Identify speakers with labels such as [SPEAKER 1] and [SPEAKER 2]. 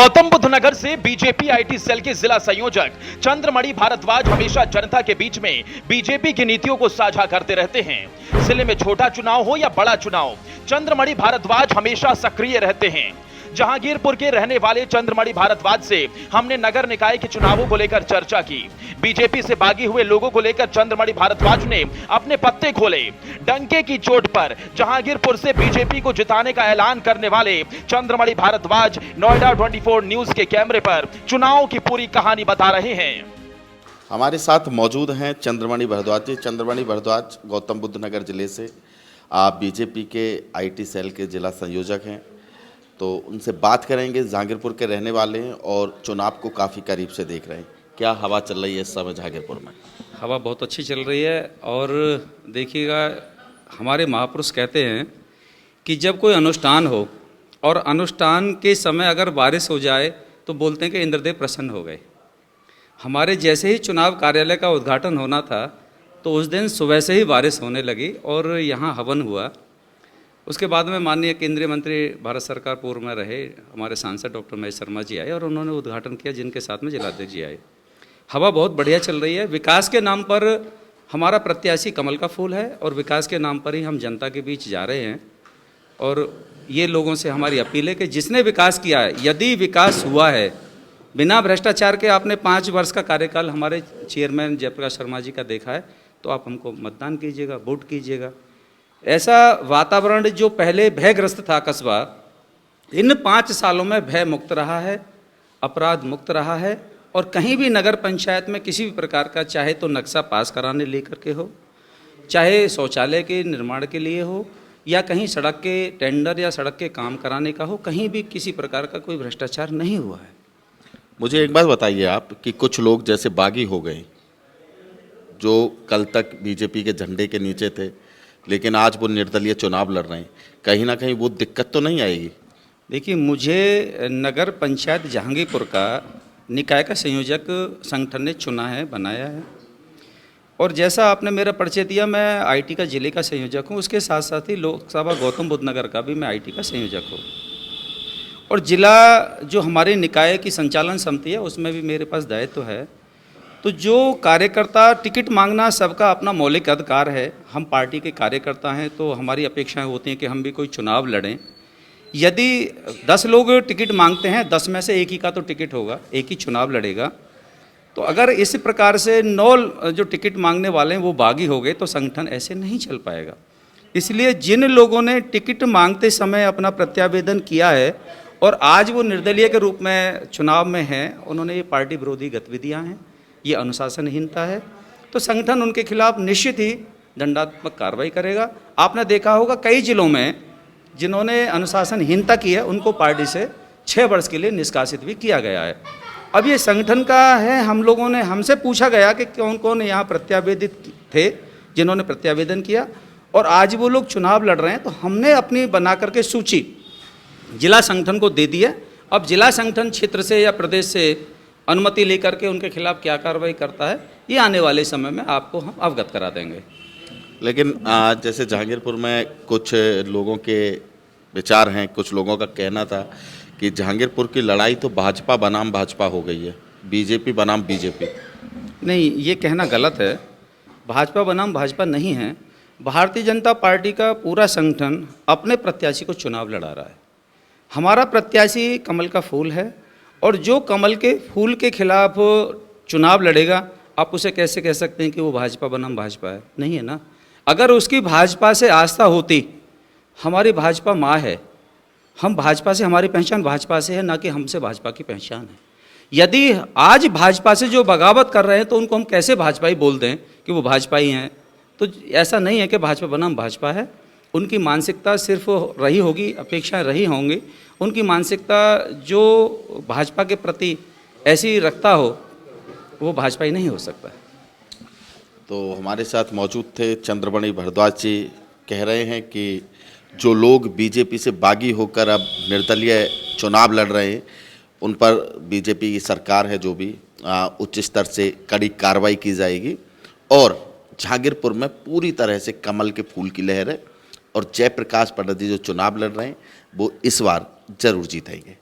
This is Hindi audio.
[SPEAKER 1] गौतम बुद्ध नगर से बीजेपी आईटी सेल के जिला संयोजक चंद्रमणि भारद्वाज हमेशा जनता के बीच में बीजेपी की नीतियों को साझा करते रहते हैं। जिले में छोटा चुनाव हो या बड़ा चुनाव, चंद्रमणि भारद्वाज हमेशा सक्रिय रहते हैं। जहांगीरपुर के रहने वाले चंद्रमणि भारद्वाज से हमने नगर निकाय के चुनावों को लेकर चर्चा की। बीजेपी से बागी हुए लोगों को लेकर चंद्रमणि भारद्वाज ने अपने पत्ते खोले। डंके की चोट पर जहांगीरपुर से बीजेपी को जिताने का ऐलान करने वाले चंद्रमणि भारद्वाज नोएडा 24 न्यूज के कैमरे पर चुनाव की पूरी कहानी बता रहे हैं।
[SPEAKER 2] हमारे साथ मौजूद हैं चंद्रमणि भारद्वाज जी। चंद्रमणि भारद्वाज गौतम बुद्ध नगर जिले से आप बीजेपी के आईटी सेल के जिला संयोजक हैं, तो उनसे बात करेंगे। जहांगीरपुर के रहने वाले हैं और चुनाव को काफ़ी करीब से देख रहे हैं। क्या हवा चल रही है इस समय जहांगीरपुर में?
[SPEAKER 3] हवा बहुत अच्छी चल रही है। और देखिएगा, हमारे महापुरुष कहते हैं कि जब कोई अनुष्ठान हो और अनुष्ठान के समय अगर बारिश हो जाए तो बोलते हैं कि इंद्रदेव प्रसन्न हो गए। हमारे जैसे ही चुनाव कार्यालय का उद्घाटन होना था तो उस दिन सुबह से ही बारिश होने लगी और यहाँ हवन हुआ। उसके बाद में माननीय केंद्रीय मंत्री भारत सरकार पूर्व में रहे हमारे सांसद डॉक्टर महेश शर्मा जी आए और उन्होंने उद्घाटन किया, जिनके साथ में जिलाध्यक्ष जी आए। हवा बहुत बढ़िया चल रही है। विकास के नाम पर हमारा प्रत्याशी कमल का फूल है और विकास के नाम पर ही हम जनता के बीच जा रहे हैं। और ये लोगों से हमारी अपील है कि जिसने विकास किया है, यदि विकास हुआ है बिना भ्रष्टाचार के, आपने 5 वर्ष का कार्यकाल हमारे चेयरमैन जयप्रकाश शर्मा जी का देखा है, तो आप हमको मतदान कीजिएगा, वोट कीजिएगा। ऐसा वातावरण जो पहले भयग्रस्त था कस्बा, इन 5 सालों में भय मुक्त रहा है, अपराध मुक्त रहा है। और कहीं भी नगर पंचायत में किसी भी प्रकार का, चाहे तो नक्शा पास कराने लेकर के हो, चाहे शौचालय के निर्माण के लिए हो, या कहीं सड़क के टेंडर या सड़क के काम कराने का हो, कहीं भी किसी प्रकार का कोई भ्रष्टाचार नहीं हुआ है।
[SPEAKER 2] मुझे एक बात बताइए आप कि कुछ लोग जैसे बागी हो गए, जो कल तक बीजेपी के झंडे के नीचे थे लेकिन आज वो निर्दलीय चुनाव लड़ रहे हैं, कहीं ना कहीं वो दिक्कत तो नहीं आएगी?
[SPEAKER 3] देखिए, मुझे नगर पंचायत जहांगीरपुर का निकाय का संयोजक संगठन ने चुना है, बनाया है। और जैसा आपने मेरा परिचय दिया, मैं आईटी का जिले का संयोजक हूँ। उसके साथ साथ ही लोकसभा गौतम बुद्ध नगर का भी मैं आईटी का संयोजक हूँ। और जिला जो हमारे निकाय की संचालन समिति है उसमें भी मेरे पास दायित्व है। तो जो कार्यकर्ता, टिकट मांगना सबका अपना मौलिक अधिकार है। हम पार्टी के कार्यकर्ता हैं तो हमारी अपेक्षाएं होती हैं कि हम भी कोई चुनाव लड़ें। यदि 10 लोग टिकट मांगते हैं, 10 में से एक ही का तो टिकट होगा, एक ही चुनाव लड़ेगा। तो अगर इस प्रकार से 9 जो टिकट मांगने वाले हैं वो बागी हो गए तो संगठन ऐसे नहीं चल पाएगा। इसलिए जिन लोगों ने टिकट मांगते समय अपना प्रत्यावेदन किया है और आज वो निर्दलीय के रूप में चुनाव में हैं, उन्होंने ये पार्टी विरोधी गतिविधियाँ हैं, ये अनुशासनहीनता है। तो संगठन उनके खिलाफ निश्चित ही दंडात्मक कार्रवाई करेगा। आपने देखा होगा कई जिलों में जिन्होंने अनुशासनहीनता की है उनको पार्टी से 6 वर्ष के लिए निष्कासित भी किया गया है। अब ये संगठन का है। हम लोगों ने, हमसे पूछा गया कि कौन कौन यहाँ प्रत्यावेदित थे, जिन्होंने प्रत्यावेदन किया, और आज वो लोग चुनाव लड़ रहे हैं। तो हमने अपनी बना करके सूची जिला संगठन को दे दी है। अब जिला संगठन क्षेत्र से या प्रदेश से अनुमति लेकर के उनके खिलाफ क्या कार्रवाई करता है, ये आने वाले समय में आपको हम अवगत करा देंगे।
[SPEAKER 2] लेकिन जैसे जहांगीरपुर में कुछ लोगों के विचार हैं, कुछ लोगों का कहना था कि जहांगीरपुर की लड़ाई तो भाजपा बनाम भाजपा हो गई है, बीजेपी बनाम बीजेपी।
[SPEAKER 3] नहीं, ये कहना गलत है। भाजपा बनाम भाजपा नहीं है। भारतीय जनता पार्टी का पूरा संगठन अपने प्रत्याशी को चुनाव लड़ा रहा है। हमारा प्रत्याशी कमल का फूल है और जो कमल के फूल के खिलाफ चुनाव लड़ेगा, आप उसे कैसे कह सकते हैं कि वो भाजपा बनाम भाजपा है? नहीं है ना। अगर उसकी भाजपा से आस्था होती, हमारी भाजपा माँ है, हम भाजपा से, हमारी पहचान भाजपा से है, ना कि हमसे भाजपा की पहचान है। यदि आज भाजपा से जो बगावत कर रहे हैं तो उनको हम कैसे भाजपाई बोल दें कि वो भाजपाई हैं? तो ऐसा नहीं है कि भाजपा बनाम भाजपा है। उनकी मानसिकता सिर्फ रही होगी, अपेक्षाएं रही होंगी। उनकी मानसिकता जो भाजपा के प्रति ऐसी रखता हो, वो भाजपाई नहीं हो सकता।
[SPEAKER 2] तो हमारे साथ मौजूद थे चंद्रमणि भारद्वाज जी। कह रहे हैं कि जो लोग बीजेपी से बागी होकर अब निर्दलीय चुनाव लड़ रहे हैं, उन पर बीजेपी की सरकार है जो भी उच्च स्तर से कड़ी कार्रवाई की जाएगी। और जहांगीरपुर में पूरी तरह से कमल के फूल की लहर है और जयप्रकाश पंडित जी जो चुनाव लड़ रहे हैं वो इस बार जरूर जीतेंगे।